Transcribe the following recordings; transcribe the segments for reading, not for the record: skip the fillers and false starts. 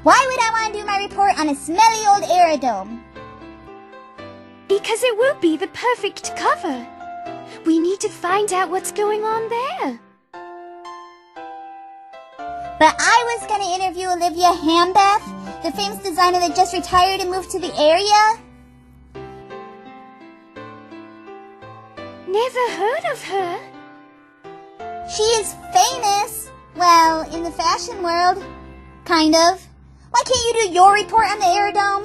Why would I want to do my report on a smelly old aerodome? Because it will be the perfect cover. We need to find out what's going on there. But I was going to interview Olivia Hambeth, the famous designer that just retired and moved to the area. Never heard of her. She is famous. Well, in the fashion world. Kind of. Why can't you do your report on the aerodome?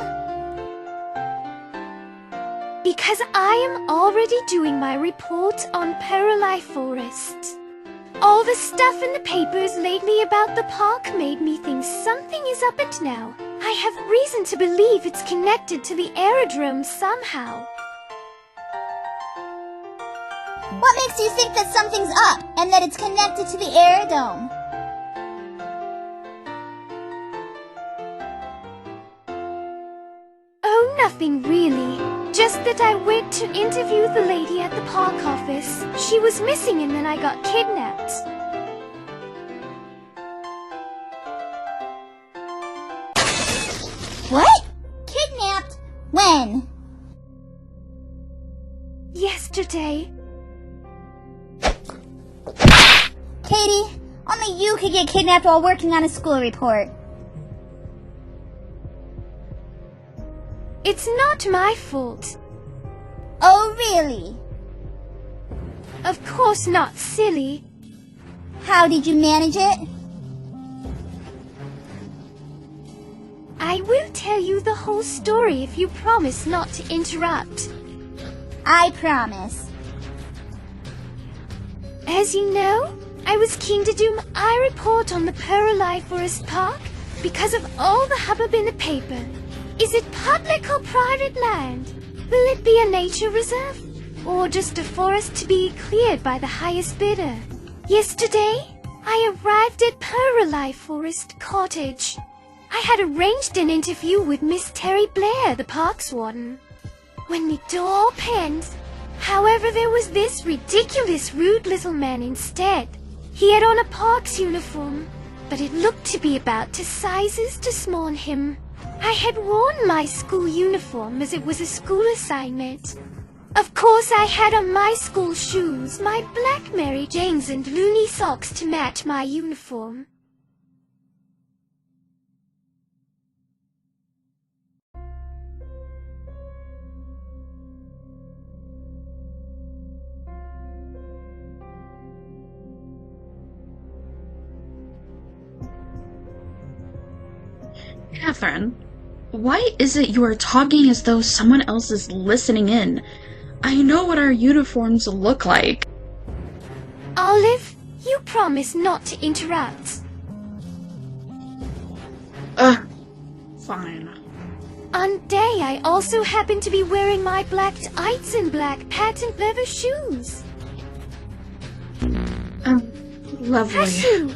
Because I am already doing my report on Paralife Forest. All the stuff in the papers lately about the park made me think something is up and now. I have reason to believe it's connected to the aerodrome somehow. What makes you think that something's up and that it's connected to the aerodome? Oh, nothing really. Just that I went to interview the lady at the park office. She was missing and then I got kidnapped. What? Kidnapped? When? Yesterday. Katie, only you could get kidnapped while working on a school report. It's not my fault. Oh, really? Of course not, silly. How did you manage it? I will tell you the whole story if you promise not to interrupt. I promise. As you know, I was keen to do my report on the Paralife Forest Park because of all the hubbub in the paper. Is it public or private land? Will it be a nature reserve? Or just a forest to be cleared by the highest bidder? Yesterday, I arrived at Paralife Forest Cottage. I had arranged an interview with Miss Terry Blair, the park's warden. When the door opened, however, there was this ridiculous rude little man instead. He had on a park's uniform, but it looked to be about 2 sizes too small on him. I had worn my school uniform as it was a school assignment. Of course, I had on my school shoes, my black Mary Janes and loony socks to match my uniform. Catherine, why is it you are talking as though someone else is listening in? I know what our uniforms look like. Olive, you promise not to interrupt. Fine. On day, I also happen to be wearing my black tights and black patent leather shoes. Lovely. Hashu!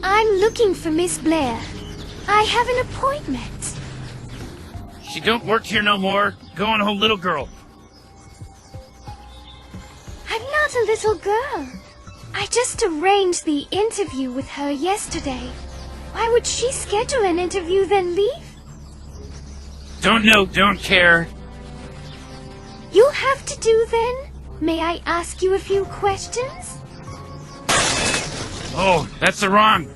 I'm looking for Miss Blair. I have an appointment. She don't work here no more. Go on home, little girl. I'm not a little girl. I just arranged the interview with her yesterday. Why would she schedule an interview then leave? Don't know, don't care. You'll have to do then. May I ask you a few questions? Oh, that's the wrong.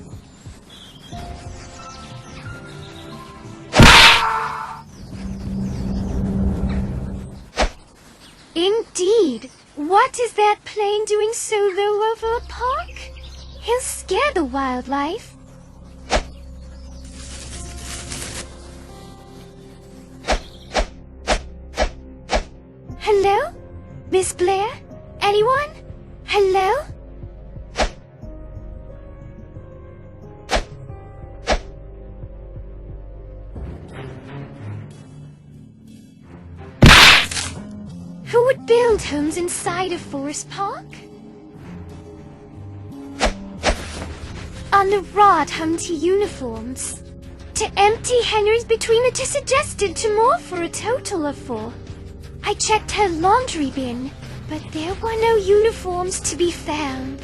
Indeed. What is that plane doing so low over a park? He'll scare the wildlife. Hello? Miss Blair? Anyone? Hello? Who would build homes inside a forest park? On the rod Humpty uniforms. To empty hangars between the two suggested to more for a total of 4. I checked her laundry bin, but there were no uniforms to be found.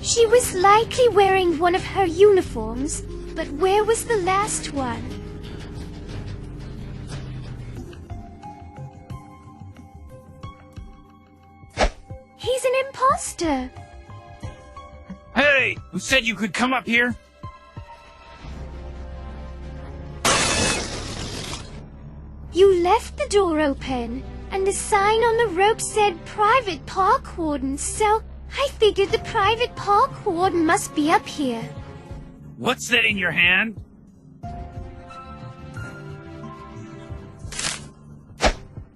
She was likely wearing one of her uniforms, but where was the last one? He's an imposter! Hey! Who said you could come up here? You left the door open, and the sign on the rope said Private Park Warden, so I figured the Private Park Warden must be up here. What's that in your hand?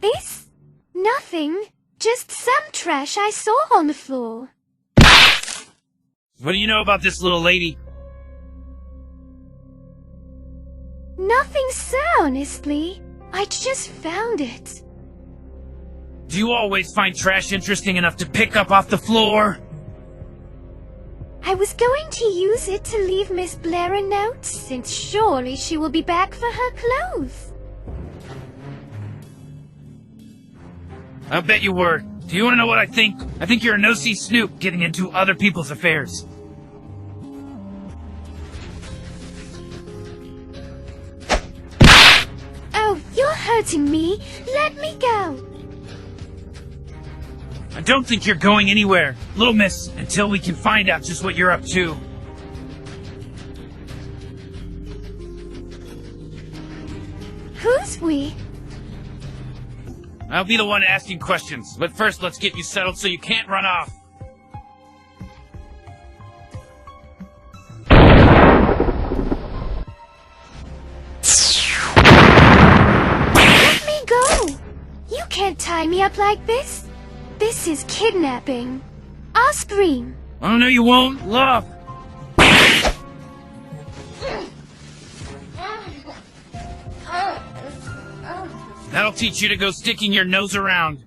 This? Nothing. Just some trash I saw on the floor. What do you know about this little lady? Nothing, sir, honestly. I just found it. Do you always find trash interesting enough to pick up off the floor? I was going to use it to leave Miss Blair a note, since surely she will be back for her clothes. I'll bet you were. Do you want to know what I think? I think you're a no-see snoop getting into other people's affairs. Oh, you're hurting me. Let me go. I don't think you're going anywhere, little miss, until we can find out just what you're up to. Who's we? I'll be the one asking questions, but first let's get you settled so you can't run off. Let me go! You can't tie me up like this. This is kidnapping. I'll scream. Oh, no you won't, love. That'll teach you to go sticking your nose around.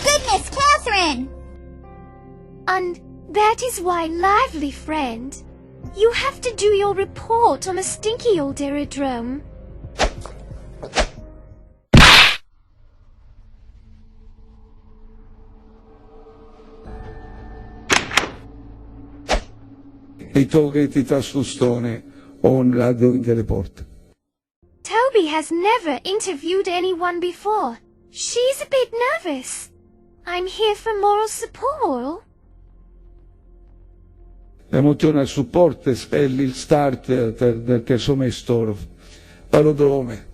Goodness, Catherine! And that is why, lively friend, you have to do your report on a stinky old aerodrome. I togli ti tasustone on radio in report. Toby has never interviewed anyone before. She's a bit nervous. I'm here for moral support. Emotional support spelli il start del terzo mestoro. Palodrome.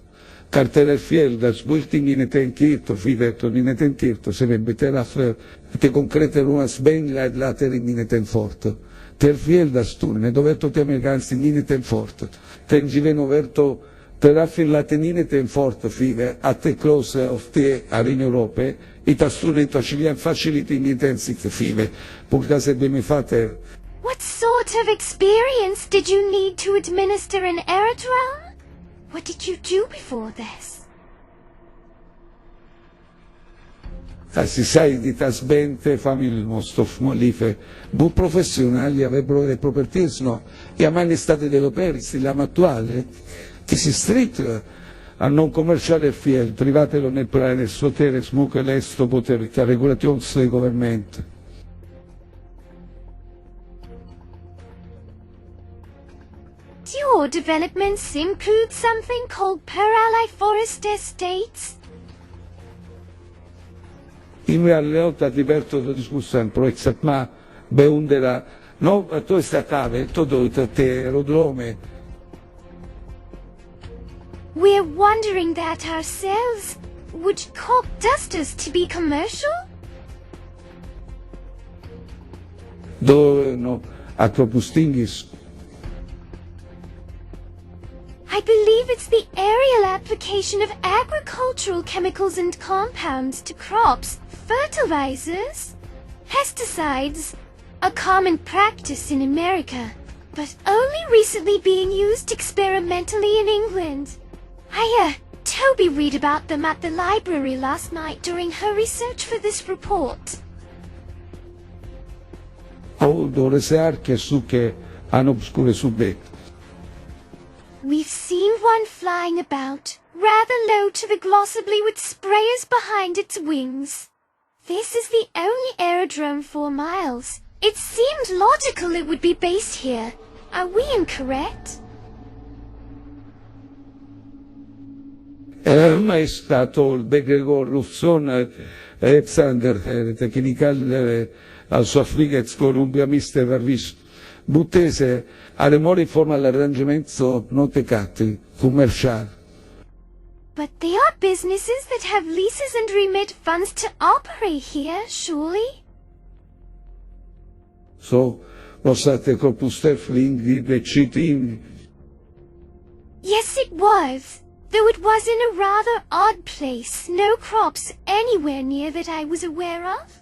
Karteler fjell, das bulting in etenkirto, fideton in etenkirto, se ben beteraffer, te concrete ruas ben later in etenforto. Ter fjell das turne, doverto te amerikanski in etenforto. Ten giveno verto teraffin laten in etenforto, fide, at the close of te in Europe, it asturento cilian facility in intensik fide, purca se bemi fater. What sort of experience did you need to administer an aerodrome? What did you do before this? Si sai di tas bente famil mostof molife, bu professionali avrebbero le properties no, e a mani state dell'operis, l'ama attuale, ti si street a non commerciale fiel, privatelo nel plane sotere smuche lesto poterità, regulations del government. Do your developments include something called Per-Ally Forest Estates? In realtà diverto da discussione, proexat ma beundera, no, to è statale, todo te aerodrome. We're wondering that ourselves. Would Cork Dusters to be commercial? Do, no, acropustingis. I believe it's the aerial application of agricultural chemicals and compounds to crops, fertilizers, pesticides, a common practice in America, but only recently being used experimentally in England. I heard Toby read about them at the library last night during her research for this report. odore arche su che hanno obscure subette. We've seen one flying about, rather low to the glossably with sprayers behind its wings. This is the only aerodrome for miles. It seemed logical it would be based here. Are we incorrect? Mai stato il Begregor Rufson Alexander Technical al suo Afrika Columbia Mr. Varvis Buttese alle mori forma l'arrangiamento notecati commerciali. But they are businesses that have leases and remit funds to operate here, surely? So, lo state corpuster fling di cheating. Yes, it was. Though it was in a rather odd place. No crops anywhere near that I was aware of.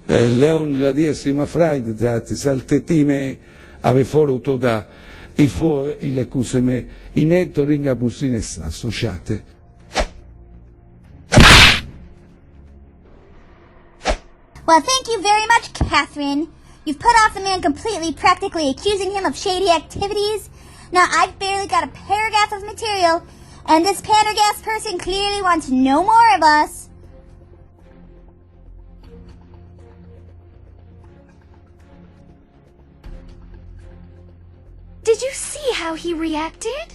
Leon la diesima Freud dati saltetime ave foruto da i fu il cuseme in etto ringa busine associate. Well, thank you very much, Catherine. You've put off the man completely, practically accusing him of shady activities. Now, I've barely got a paragraph of material, and this Pandergast person clearly wants no more of us. Did you see how he reacted?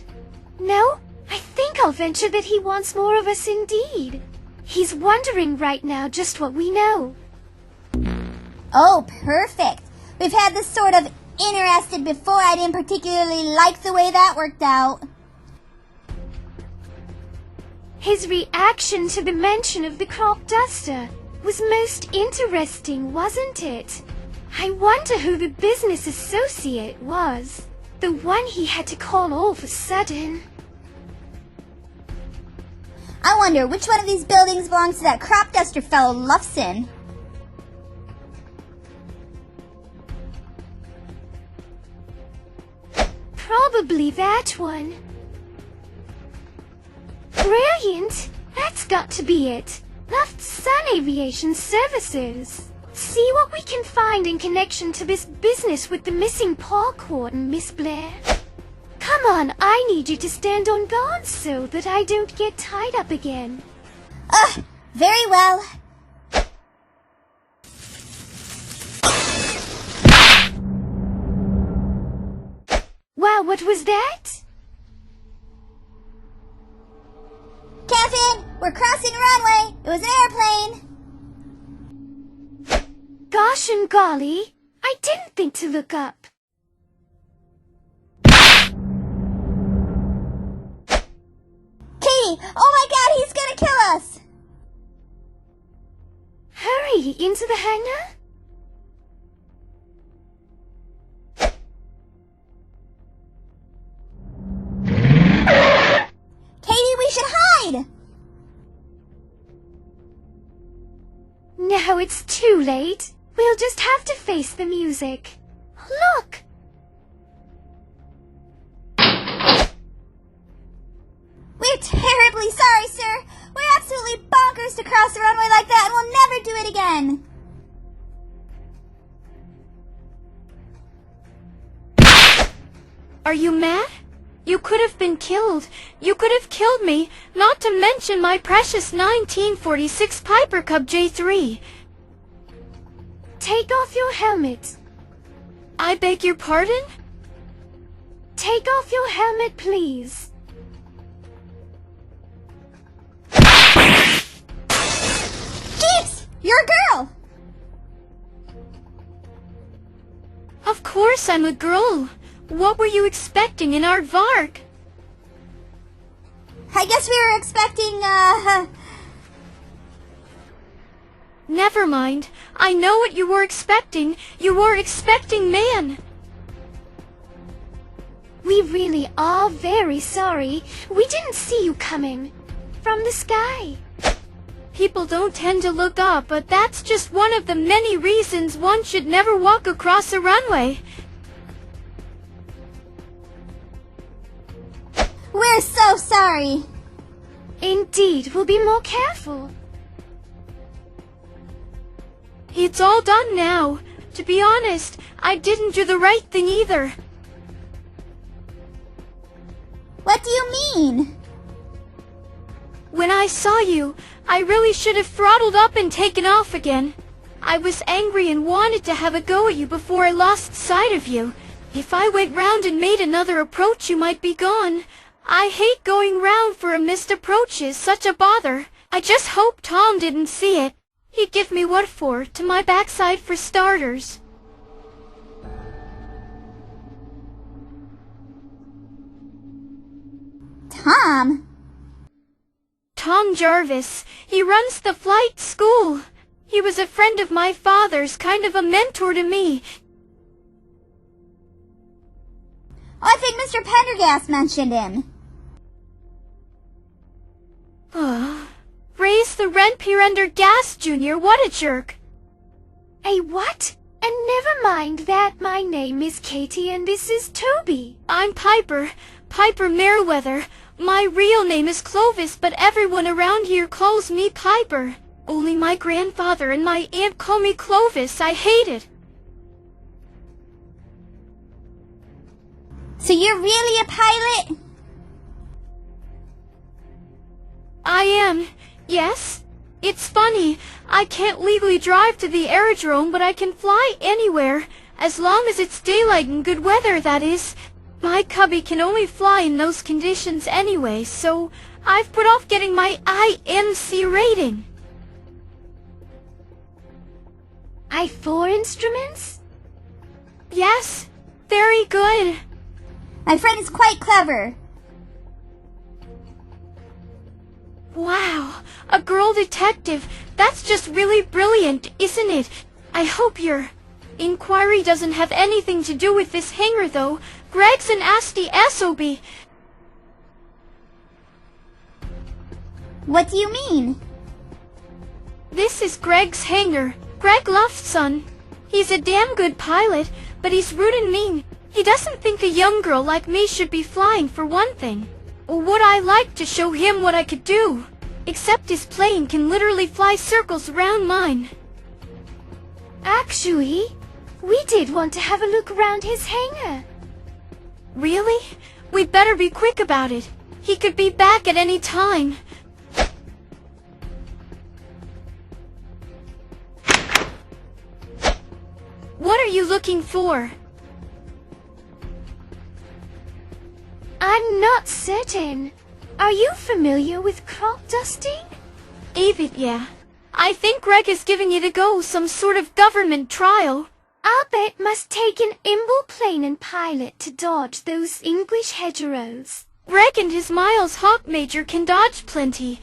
No? I think I'll venture that he wants more of us indeed. He's wondering right now just what we know. Oh, perfect. We've had this sort of interested before. I didn't particularly like the way that worked out. His reaction to the mention of the crop duster was most interesting, wasn't it? I wonder who the business associate was. The one he had to call all of a sudden. I wonder which one of these buildings belongs to that crop duster fellow Lufsen. Probably that one. Brilliant! That's got to be it. Luft Sun Aviation Services. See what we can find in connection to this business with the missing paw cordon, Miss Blair. Come on, I need you to stand on guard so that I don't get tied up again. Very well. Wow, what was that? Captain, we're crossing the runway. It was an airplane. Gosh and golly, I didn't think to look up. Katie, oh my god, he's gonna kill us. Hurry, into the hangar? Katie, we should hide. No, it's too late. We'll just have to face the music. Look! We're terribly sorry, sir. We're absolutely bonkers to cross the runway like that, and we'll never do it again. Are you mad? You could have been killed. You could have killed me, not to mention my precious 1946 Piper Cub J3. Take off your helmet. I beg your pardon? Take off your helmet, please. Jeeps, you're a girl. Of course I'm a girl. What were you expecting in Aardvark? I guess we were expecting, Never mind. I know what you were expecting. You were expecting man. We really are very sorry. We didn't see you coming. From the sky. People don't tend to look up, but that's just one of the many reasons one should never walk across a runway. We're so sorry. Indeed, we'll be more careful. It's all done now. To be honest, I didn't do the right thing either. What do you mean? When I saw you, I really should have throttled up and taken off again. I was angry and wanted to have a go at you before I lost sight of you. If I went round and made another approach, you might be gone. I hate going round for a missed approach, is such a bother. I just hope Tom didn't see it. He'd give me what for? To my backside for starters. Tom? Tom Jarvis. He runs the flight school. He was a friend of my father's, kind of a mentor to me. Oh, I think Mr. Pendergast mentioned him. Raise the rent Pendergast Jr., what a jerk. A what? And never mind that, my name is Katie and this is Toby. I'm Piper Merriweather. My real name is Clovis, but everyone around here calls me Piper. Only my grandfather and my aunt call me Clovis. I hate it. So you're really a pilot? I am. Yes. It's funny. I can't legally drive to the aerodrome, but I can fly anywhere. As long as it's daylight and good weather, that is. My cubby can only fly in those conditions anyway, so I've put off getting my INC rating. I-4 instruments? Yes. Very good. My friend is quite clever. Wow, a girl detective. That's just really brilliant, isn't it? I hope your inquiry doesn't have anything to do with this hangar, though. Greg's an nasty SOB. What do you mean? This is Greg's hangar. Greg Luftson. He's a damn good pilot, but he's rude and mean. He doesn't think a young girl like me should be flying, for one thing. Or would I like to show him what I could do? Except his plane can literally fly circles around mine. Actually, we did want to have a look around his hangar. Really? We'd better be quick about it. He could be back at any time. What are you looking for? I'm not certain. Are you familiar with crop dusting? Avid, yeah. I think Greg is giving it a go, some sort of government trial. I'll bet must take an imble plane and pilot to dodge those English hedgerows. Greg and his Miles Hawk Major can dodge plenty.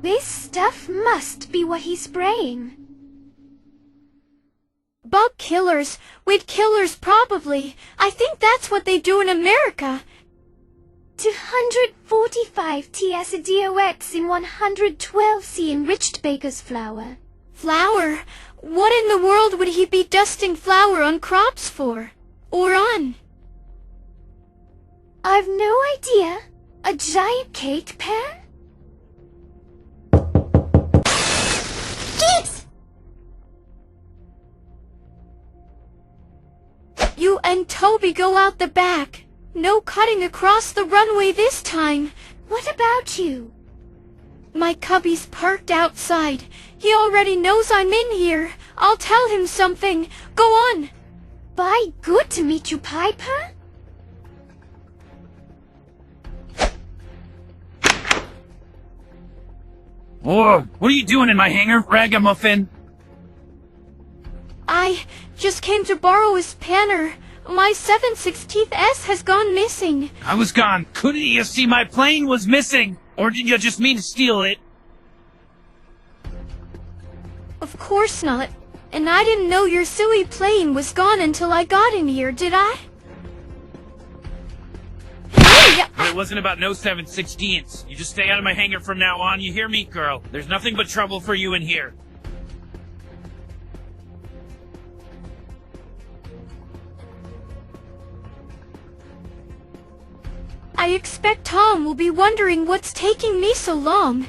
This stuff must be what he's spraying. Bug killers, weed killers probably. I think that's what they do in America. 245 TSDOX in 112C enriched baker's flour. Flour? What in the world would he be dusting flour on crops for? Or on? I've no idea. A giant cake pan? Jeeps! You and Toby go out the back. No cutting across the runway this time. What about you? My cubby's parked outside. He already knows I'm in here. I'll tell him something. Go on. By good to meet you, Piper. Whoa, what are you doing in my hangar, ragamuffin? I just came to borrow his panner. My 7/16 S has gone missing. I was gone. Couldn't you see my plane was missing? Or did you just mean to steal it? Of course not. And I didn't know your silly plane was gone until I got in here, did I? Hey! But it wasn't about no 7/16s. You just stay out of my hangar from now on, you hear me, girl? There's nothing but trouble for you in here. I expect Tom will be wondering what's taking me so long.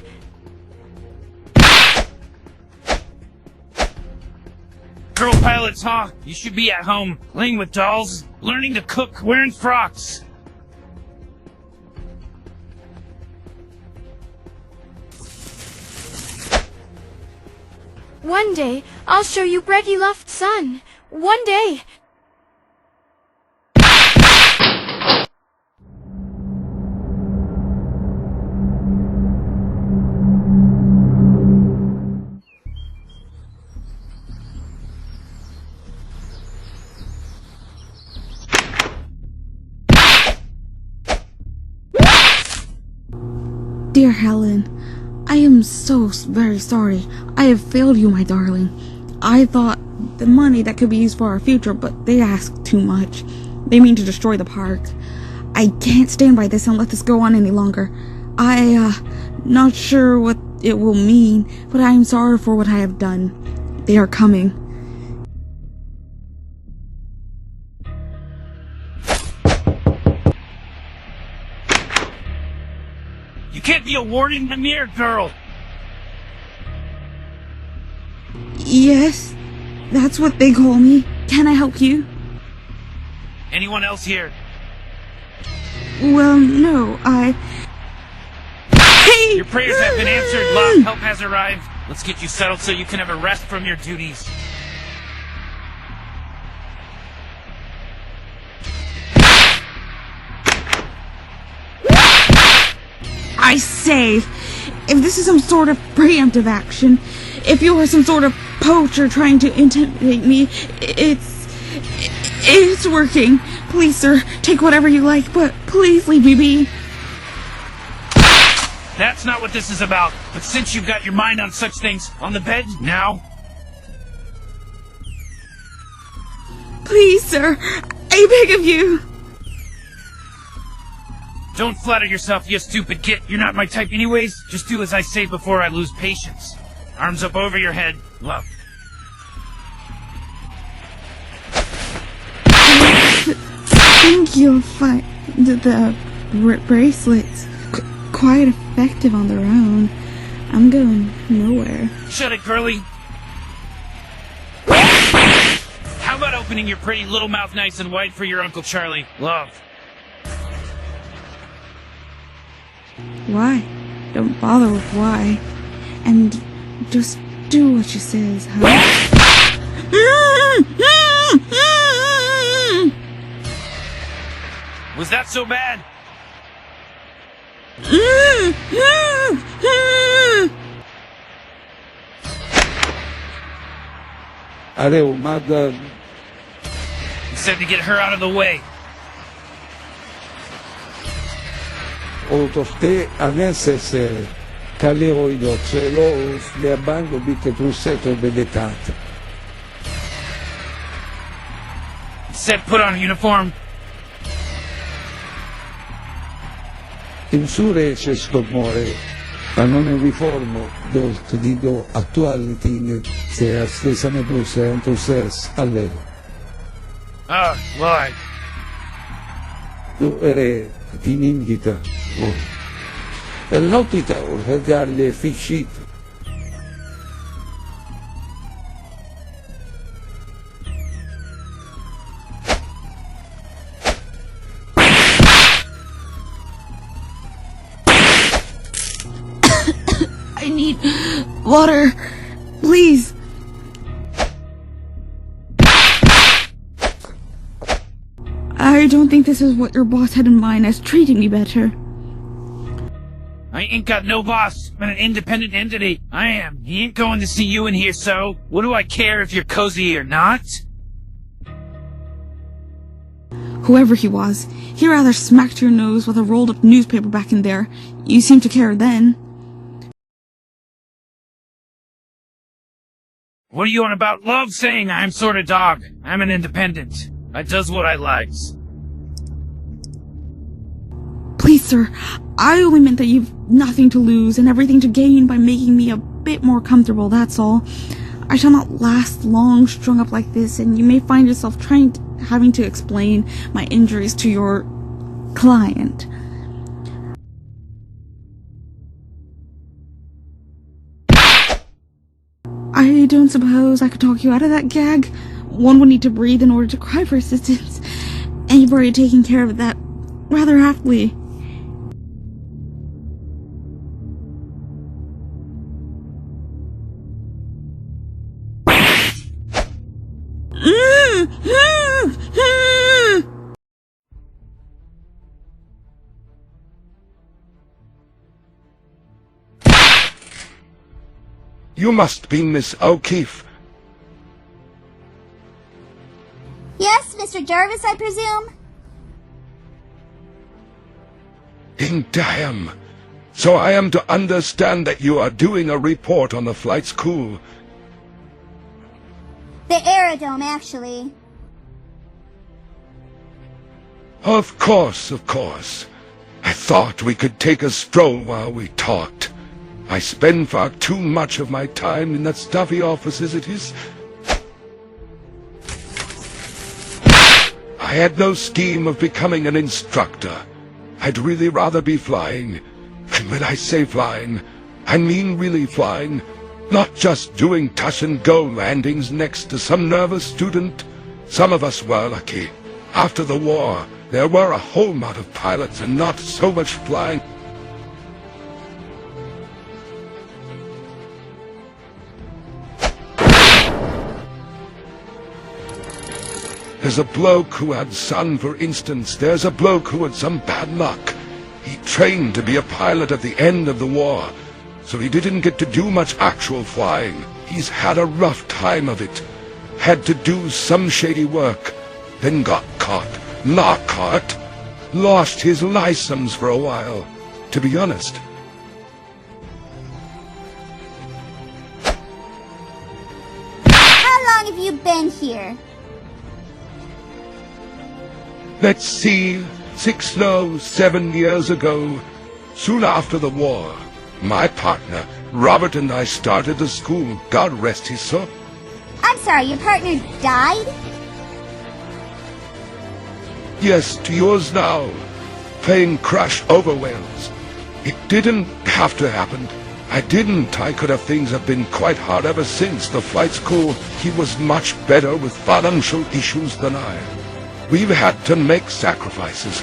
Well, it's hot. You should be at home, playing with dolls, learning to cook, wearing frocks. One day, I'll show you Reggie Loft's son. One day. Dear Helen, I am so very sorry. I have failed you, my darling. I thought the money that could be used for our future, but they ask too much. They mean to destroy the park. I can't stand by this and let this go on any longer. Not sure what it will mean, but I am sorry for what I have done. They are coming. You can't be a warden, a mere girl. Yes, that's what they call me. Can I help you? Anyone else here? Well, no, Hey! Your prayers have been answered, love. Help has arrived. Let's get you settled so you can have a rest from your duties. I say, if this is some sort of preemptive action, if you are some sort of poacher trying to intimidate me, it's working. Please, sir, take whatever you like, but please leave me be. That's not what this is about. But since you've got your mind on such things, on the bed now. Please, sir, I beg of you. Don't flatter yourself, you stupid kid. You're not my type anyways. Just do as I say before I lose patience. Arms up over your head, love. Thank you. The bracelets, quite effective on their own. I'm going nowhere. Shut it, girlie. How about opening your pretty little mouth nice and wide for your Uncle Charlie, love? Why? Don't bother with why. And just do what she says, huh? Was that so bad? Areu, mada. He said to get her out of the way. Otofte anesese kalero ido celo le abando bite truseto vedetata. He said put on a uniform. In sure c'è stomore, ma non è riformo dolt di do attuali tine se a stessa ne plus è un process alle. Ah, why? Tu ere ti ninghita. E l'otita per dargli fiscito. I need water, please. I don't think this is what your boss had in mind as treating me better. I ain't got no boss. I'm an independent entity. I am. He ain't going to see you in here, so what do I care if you're cozy or not? Whoever he was, he rather smacked your nose with a rolled up newspaper back in there. You seemed to care then. What are you on about? Love saying I'm sort of dog. I'm an independent. I does what I likes. Please, sir, I only meant that you've nothing to lose and everything to gain by making me a bit more comfortable, that's all. I shall not last long strung up like this, and you may find yourself having to explain my injuries to your client. I don't suppose I could talk you out of that gag? one would need to breathe in order to cry for assistance. And you've already taken care of that rather aptly. You must be Miss O'Keefe. Yes, Mr. Jarvis, I presume? Damn. So I am to understand that you are doing a report on the flight school. The Aerodome, actually. Of course. I thought we could take a stroll while we talked. I spend far too much of my time in that stuffy office as it is. I had no scheme of becoming an instructor. I'd really rather be flying. And when I say flying, I mean really flying. Not just doing touch-and-go landings next to some nervous student. Some of us were lucky. After the war, there were a whole lot of pilots and not so much flying. There's a bloke who had sun, for instance. There's a bloke who had some bad luck. He trained to be a pilot at the end of the war, so he didn't get to do much actual flying. He's had a rough time of it. Had to do some shady work, then got caught. Not caught. Lost his license for a while, to be honest. How long have you been here? Let's see, 7 years ago, soon after the war, my partner, Robert, and I started the school. God rest his soul. I'm sorry, your partner died? Yes, to yours now, playing Crash over Wales. It didn't have to happen. I could have things have been quite hard ever since the flight school. He was much better with financial issues than I. We've had to make sacrifices.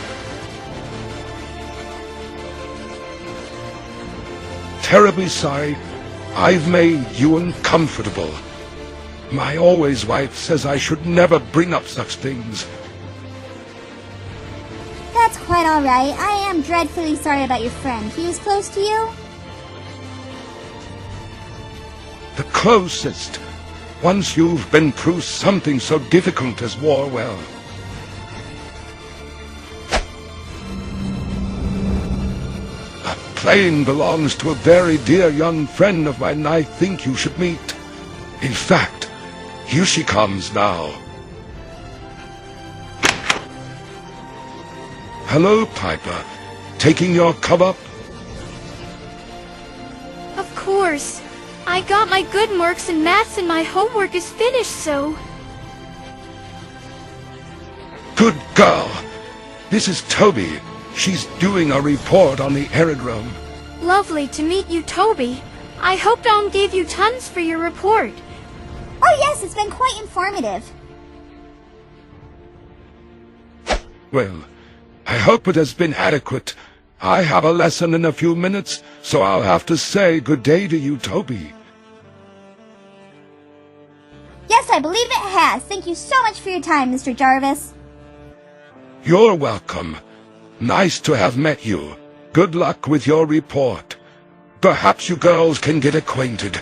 Terribly sorry. I've made you uncomfortable. My always wife says I should never bring up such things. That's quite alright. I am dreadfully sorry about your friend. He was close to you? The closest. Once you've been through something so difficult as war, well... The plane belongs to a very dear young friend of mine I think you should meet. In fact, here she comes now. Hello, Piper. Taking your cup up? Of course. I got my good marks in maths and my homework is finished, so... Good girl. This is Toby. She's doing a report on the aerodrome. Lovely to meet you, Toby. I hope Dom gave you tons for your report. Oh yes, it's been quite informative. Well, I hope it has been adequate. I have a lesson in a few minutes, so I'll have to say good day to you, Toby. Yes, I believe it has. Thank you so much for your time, Mr. Jarvis. You're welcome. Nice to have met you. Good luck with your report. Perhaps you girls can get acquainted.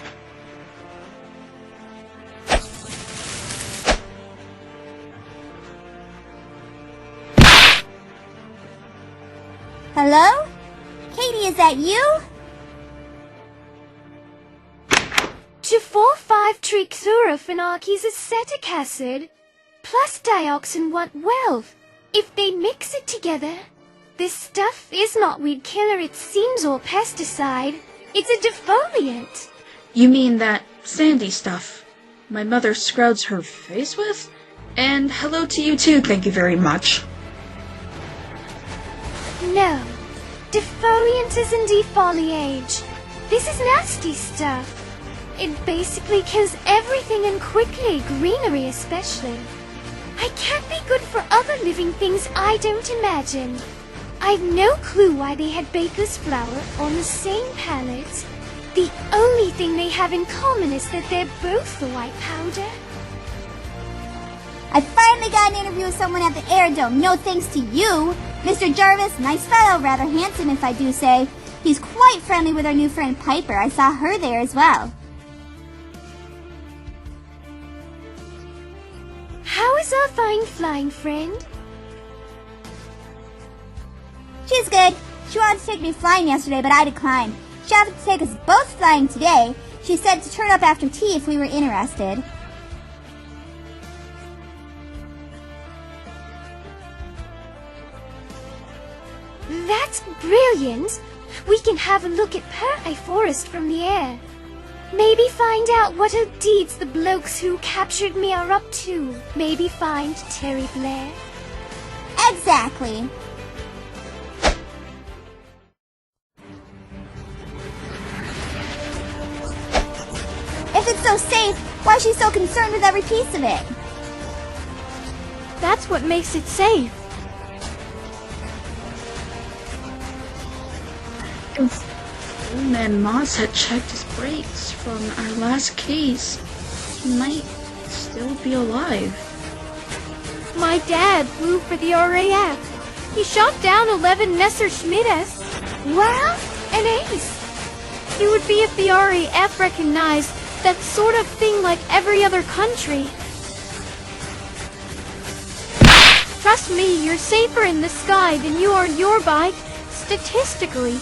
Hello? Katie, is that you? To 4,5-trichlorophenoarch is acetic acid, plus dioxin 112. If they mix it together, this stuff is not weed killer, it seems, or pesticide. It's a defoliant. You mean that sandy stuff my mother scrubs her face with? And hello to you too, thank you very much. No, defoliant is in defoliage. This is nasty stuff. It basically kills everything and quickly, greenery especially. I can't be good for other living things I don't imagine. I've no clue why they had baker's flour on the same pallet. The only thing they have in common is that they're both the white powder. I finally got an interview with someone at the Air Dome, no thanks to you. Mr. Jarvis, nice fellow, rather handsome if I do say. He's quite friendly with our new friend Piper. I saw her there as well. How is our fine flying friend? She's good. She wanted to take me flying yesterday, but I declined. She offered to take us both flying today. She said to turn up after tea if we were interested. That's brilliant! We can have a look at Pearl Forest from the air. Maybe find out what old deeds the blokes who captured me are up to. Maybe find Terry Blair. Exactly. If it's so safe, why is she so concerned with every piece of it? That's what makes it safe. If old man Moss had checked his brakes from our last case, he might still be alive. My dad flew for the RAF. He shot down 11 Messerschmitts. Wow, an ace! He would be if the RAF recognized that sort of thing like every other country. Trust me, you're safer in the sky than you are in your bike, statistically.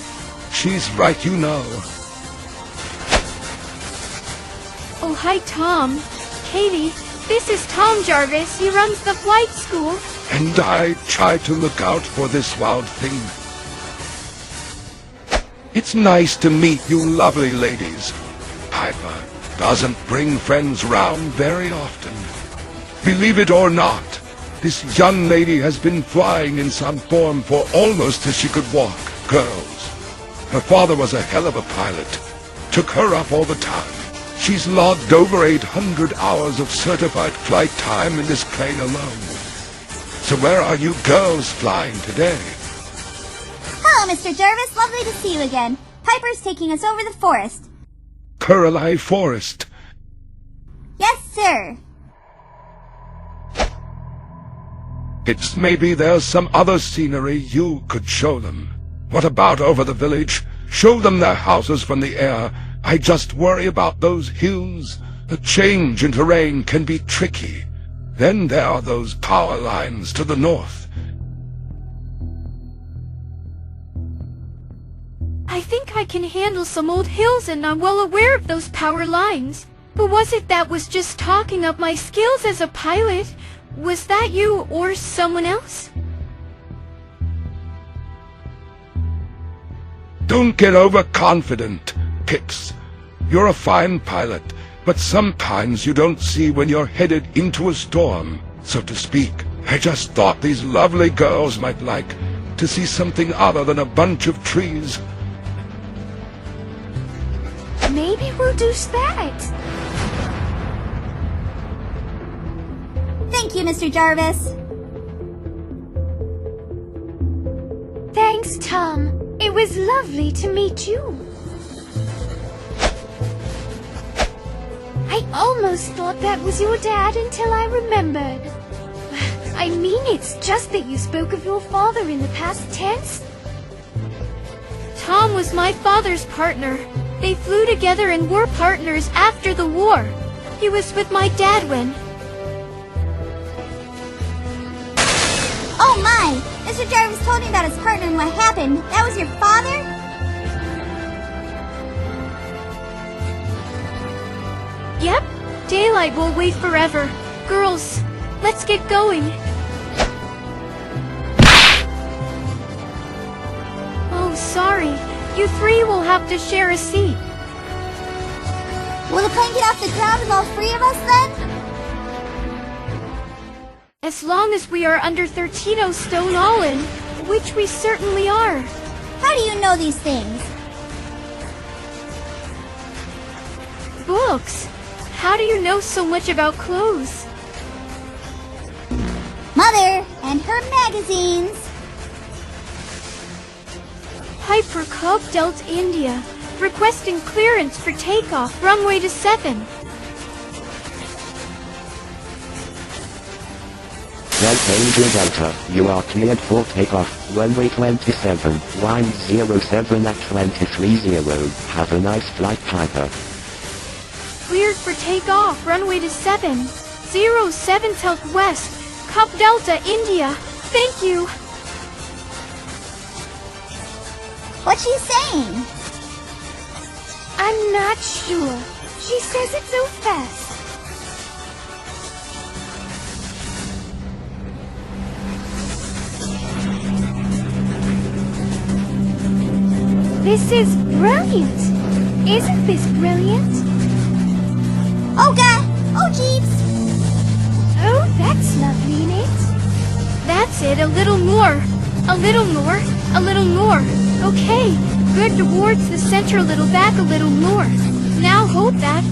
She's right, you know. Oh, hi, Tom. Katie, this is Tom Jarvis. He runs the flight school. And I try to look out for this wild thing. It's nice to meet you lovely ladies. Piper doesn't bring friends round very often. Believe it or not, this young lady has been flying in some form for almost till she could walk. Girls. Her father was a hell of a pilot. Took her up all the time. She's logged over 800 hours of certified flight time in this plane alone. So where are you girls flying today? Hello, Mr. Jarvis. Lovely to see you again. Piper's taking us over the forest. Kori Forest. Yes, sir. It's maybe there's some other scenery you could show them. What about over the village? Show them their houses from the air. I just worry about those hills. The change in terrain can be tricky. Then there are those power lines to the north. I think I can handle some old hills, and I'm well aware of those power lines. Who was it that was just talking up my skills as a pilot? Was that you or someone else? Don't get overconfident, Pix. You're a fine pilot, but sometimes you don't see when you're headed into a storm, so to speak. I just thought these lovely girls might like to see something other than a bunch of trees. Maybe we'll do that. Thank you, Mr. Jarvis. Thanks, Tom. It was lovely to meet you. I almost thought that was your dad until I remembered. I mean, it's just that you spoke of your father in the past tense. Tom was my father's partner. They flew together and were partners after the war. He was with my dad when... Oh my! Mr. Jarvis told me about his partner and what happened. That was your father? Yep. Daylight will wait forever. Girls, let's get going. Oh, sorry. You three will have to share a seat. Will the plane get off the ground with all three of us then? As long as we are under 13 stone all in, which we certainly are. How do you know these things? books. How do you know so much about clothes? Mother and her magazines. Piper Cub Delta India, requesting clearance for takeoff, runway to 7. Delta India Delta, you are cleared for takeoff, runway 27, line 07 at 23:0. Have a nice flight, Piper. Cleared for takeoff, runway to 7, 07 Southwest, Cub Delta India. Thank you. What's she saying? I'm not sure. She says it so fast. This is brilliant. Isn't this brilliant? Oh God! Oh jeeps! Oh, that's lovely in it. That's it, a little more. A little more. A little more. Okay, good towards the center, a little back, a little more. Now hold that.